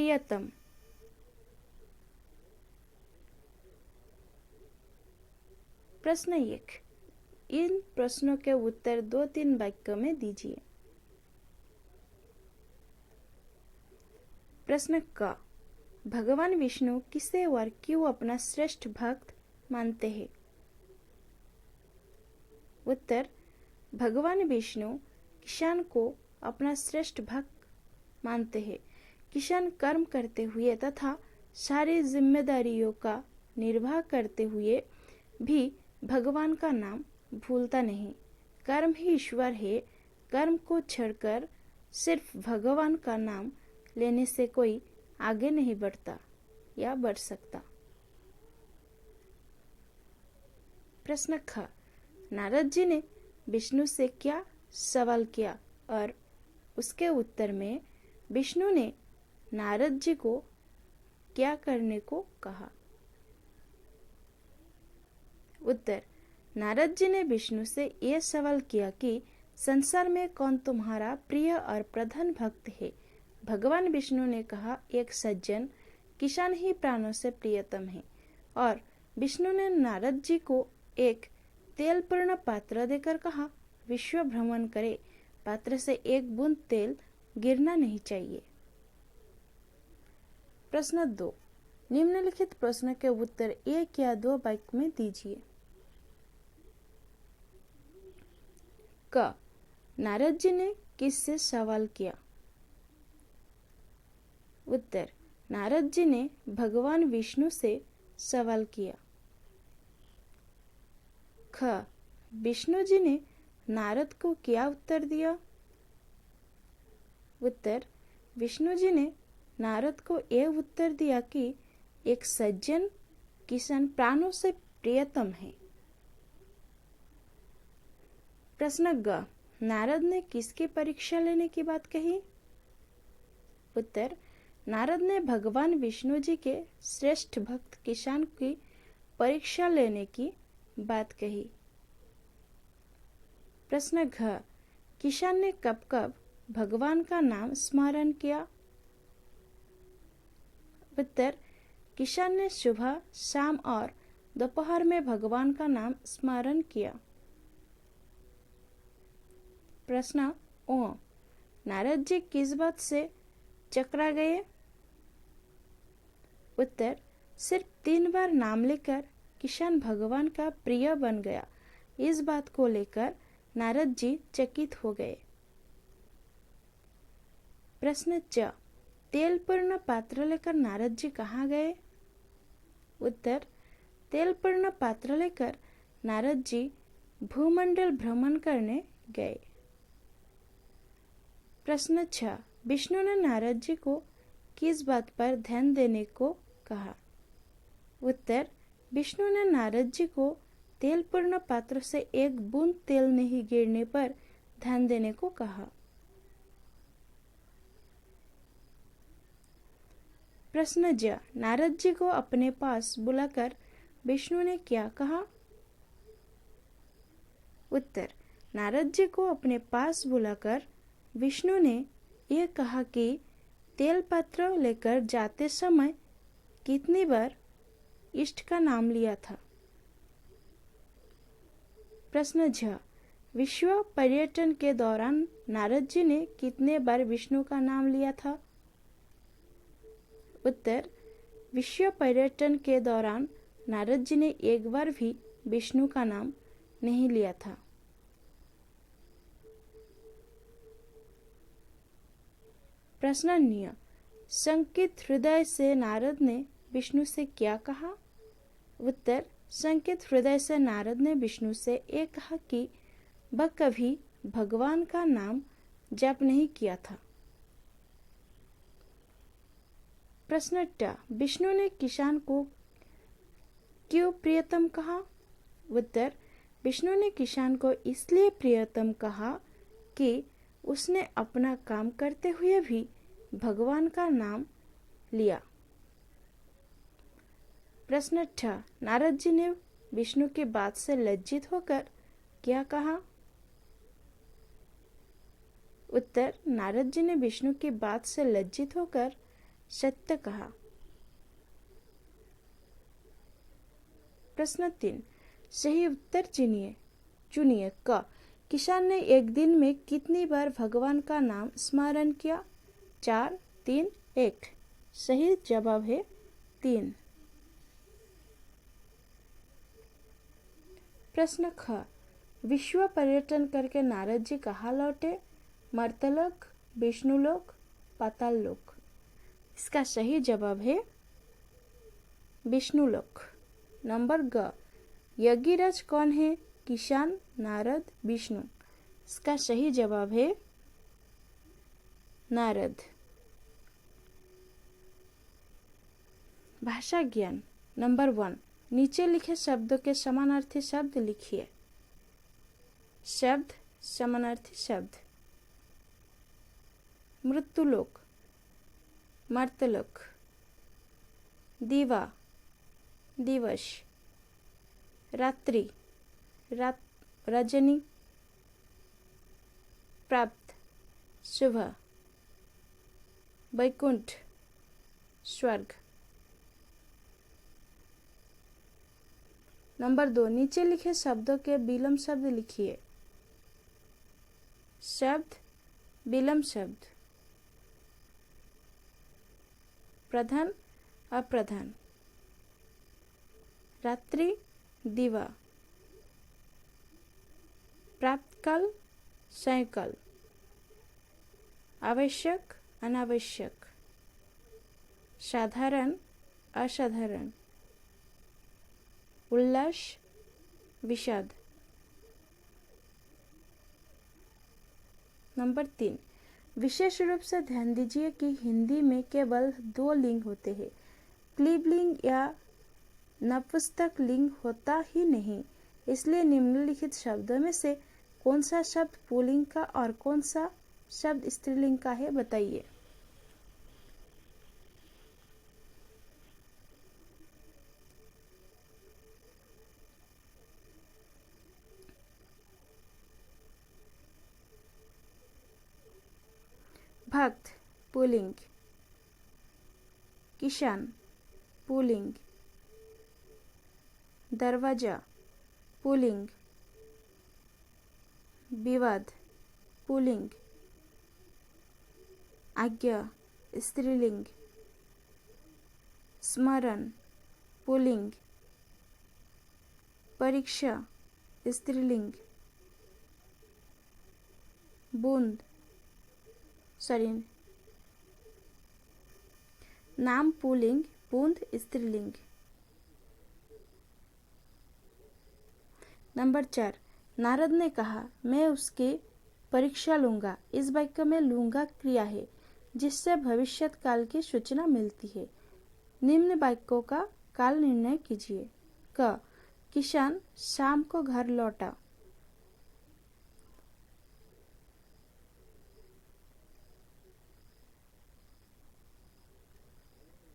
प्रियतम। प्रश्न 1, इन प्रश्नों के उत्तर 2-3 वाक्यों में दीजिए। प्रश्न क, भगवान विष्णु किसे और क्यों अपना श्रेष्ठ भक्त मानते हैं? उत्तर, भगवान विष्णु किसान को अपना श्रेष्ठ भक्त मानते हैं। किसान कर्म करते हुए तथा सारी जिम्मेदारियों का निर्वाह करते हुए भी भगवान का नाम भूलता नहीं। कर्म ही ईश्वर है। कर्म को छोड़कर सिर्फ भगवान का नाम लेने से कोई आगे नहीं बढ़ता या बढ़ सकता। प्रश्न ख, नारद जी ने विष्णु से क्या सवाल किया और उसके उत्तर में विष्णु ने नारद जी को क्या करने को कहा? उत्तर, नारद जी ने विष्णु से यह सवाल किया कि संसार में कौन तुम्हारा प्रिय और प्रधान भक्त है? भगवान विष्णु ने कहा, एक सज्जन किसान ही प्राणों से प्रियतम है। और विष्णु ने नारद जी को एक तेलपूर्ण पात्र देकर कहा, विश्व भ्रमण करे, पात्र से एक बूंद तेल गिरना नहीं चाहिए। प्रश्न 2, निम्नलिखित प्रश्न के उत्तर 1 या 2 वाक्य में दीजिए। क, नारद जी ने किससे सवाल किया? उत्तर, नारद जी ने भगवान विष्णु से सवाल किया। ख, विष्णु जी ने नारद को क्या उत्तर दिया? उत्तर, विष्णु जी ने नारद को यह उत्तर दिया कि एक सज्जन किसान प्राणों से प्रियतम है। प्रश्न ग, नारद ने किसकी परीक्षा लेने की बात कही? उत्तर, नारद ने भगवान विष्णु जी के श्रेष्ठ भक्त किसान की परीक्षा लेने की बात कही। प्रश्न घ, किसान ने कब कब भगवान का नाम स्मरण किया? उत्तर, किसान ने सुबह, शाम और दोपहर में भगवान का नाम स्मरण किया। प्रश्न ओ, नारद जी किस बात से चकरा गए? उत्तर, सिर्फ 3 बार नाम लेकर किसान भगवान का प्रिय बन गया। इस बात को लेकर नारद जी चकित हो गए। प्रश्न च, तेलपूर्ण पात्र लेकर नारद जी कहाँ गए? उत्तर, तेलपूर्ण पात्र लेकर नारद जी भूमंडल भ्रमण करने गए। प्रश्न 6, विष्णु ने नारद जी को किस बात पर ध्यान देने को कहा? उत्तर, विष्णु ने नारद जी को तेलपूर्ण पात्र से एक बूंद तेल नहीं गिरने पर ध्यान देने को कहा। प्रश्न ज, नारद जी को अपने पास बुलाकर विष्णु ने क्या कहा? उत्तर, नारद जी को अपने पास बुलाकर विष्णु ने यह कहा कि तेल पात्र लेकर जाते समय कितनी बार इष्ट का नाम लिया था? प्रश्न झ, विश्व पर्यटन के दौरान नारद जी ने कितने बार विष्णु का नाम लिया था? उत्तर, विश्व पर्यटन के दौरान नारद जी ने एक बार भी विष्णु का नाम नहीं लिया था। प्रश्न न्य, संकित हृदय से नारद ने विष्णु से क्या कहा? उत्तर, संकित हृदय से नारद ने विष्णु से ये कहा कि वह कभी भगवान का नाम जप नहीं किया था। प्रश्न ट, विष्णु ने किसान को क्यों प्रियतम कहा? उत्तर, विष्णु ने किसान को इसलिए प्रियतम कहा कि उसने अपना काम करते हुए भी भगवान का नाम लिया। प्रश्न ठ, नारद जी ने विष्णु की बात से लज्जित होकर क्या कहा? उत्तर, नारद जी ने विष्णु की बात से लज्जित होकर सत्य कहा। प्रश्न 3, सही उत्तर चुनिए। क, किसान ने एक दिन में कितनी बार भगवान का नाम स्मरण किया? 4, 3, 1। सही जवाब है 3। प्रश्न ख, विश्व पर्यटन करके नारद जी कहाँ लौटे? मर्त्यलोक, विष्णुलोक, पाताललोक। इसका सही जवाब है विष्णुलोक। नंबर ग, यज्ञराज कौन है? किसान, नारद, विष्णु। इसका सही जवाब है नारद। भाषा ज्ञान नंबर 1, नीचे लिखे शब्दों के समानार्थी शब्द लिखिए। शब्द, समानार्थी शब्द। मृत्युलोक, मर्त्यलोक। दिवा, दिवस। रात्रि, रजनी। प्राप्त, सुबह। वैकुंठ, स्वर्ग। नंबर 2, नीचे लिखे शब्दों के विलोम शब्द लिखिए। शब्द, विलोम शब्द। प्रधान, अप्रधान। रात्रि, दिवा। प्राप्तकाल, सायंकाल। आवश्यक, अनावश्यक। साधारण, असाधारण। उल्लास, विषाद। नंबर 3, विशेष रूप से ध्यान दीजिए कि हिंदी में केवल 2 लिंग होते हैं। क्लीबलिंग या नपुंसक लिंग होता ही नहीं। इसलिए निम्नलिखित शब्दों में से कौन सा शब्द पुल्लिंग का और कौन सा शब्द स्त्रीलिंग का है, बताइए। भक्त, पुल्लिंग। किसान, पुल्लिंग। दरवाजा, पुल्लिंग। विवाद, पुल्लिंग। आज्ञा, स्त्रीलिंग। स्मरण, पुल्लिंग। परीक्षा, स्त्रीलिंग। बूंद, नाम पुल्लिंग, बूंद स्त्रीलिंग। नंबर 4, नारद ने कहा मैं उसकी परीक्षा लूंगा। इस वाक्य में लूंगा क्रिया है जिससे भविष्य काल की सूचना मिलती है। निम्न वाक्यों का काल निर्णय कीजिए। क, किसान शाम को घर लौटा।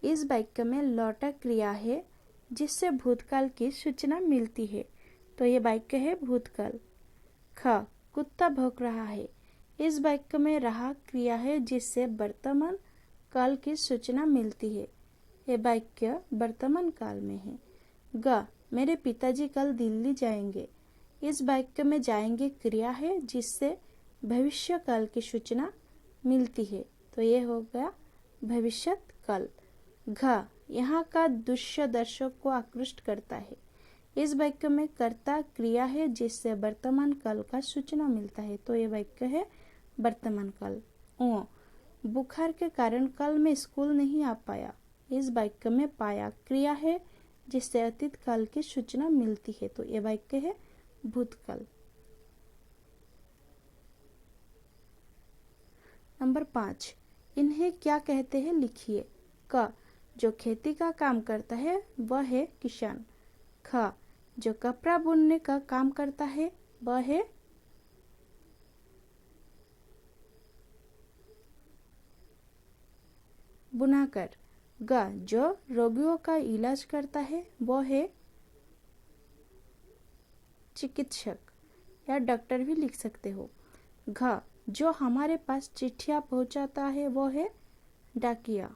इस वाक्य में लौटा क्रिया है जिससे भूतकाल की सूचना मिलती है, तो ये वाक्य है भूतकाल। ख, कुत्ता भौंक रहा है। इस वाक्य में रहा क्रिया है जिससे वर्तमान काल की सूचना मिलती है, ये वाक्य वर्तमान काल में है। ग, मेरे पिताजी कल दिल्ली जाएंगे। इस वाक्य में जाएंगे क्रिया है जिससे भविष्य काल की सूचना मिलती है, तो ये हो गया भविष्य काल। घ, यहाँ का दृश्य दर्शक को आकृष्ट करता है। इस वाक्य में कर्ता क्रिया है जिससे वर्तमान काल का सूचना मिलता है, तो ये वाक्य है वर्तमान काल। ओ, बुखार के कारण कल मैं स्कूल नहीं आ पाया। इस वाक्य में पाया क्रिया है जिससे अतीत काल की सूचना मिलती है, तो ये वाक्य है भूतकाल। नंबर 5, इन्हें क्या कहते हैं लिखिए। क, जो खेती का काम करता है वह है किसान। ख, जो कपड़ा बुनने का काम करता है वह है बुनाकर। ग, जो रोगियों का इलाज करता है वह है चिकित्सक या डॉक्टर भी लिख सकते हो। घ, जो हमारे पास चिट्ठियां पहुंचाता है वो है डाकिया।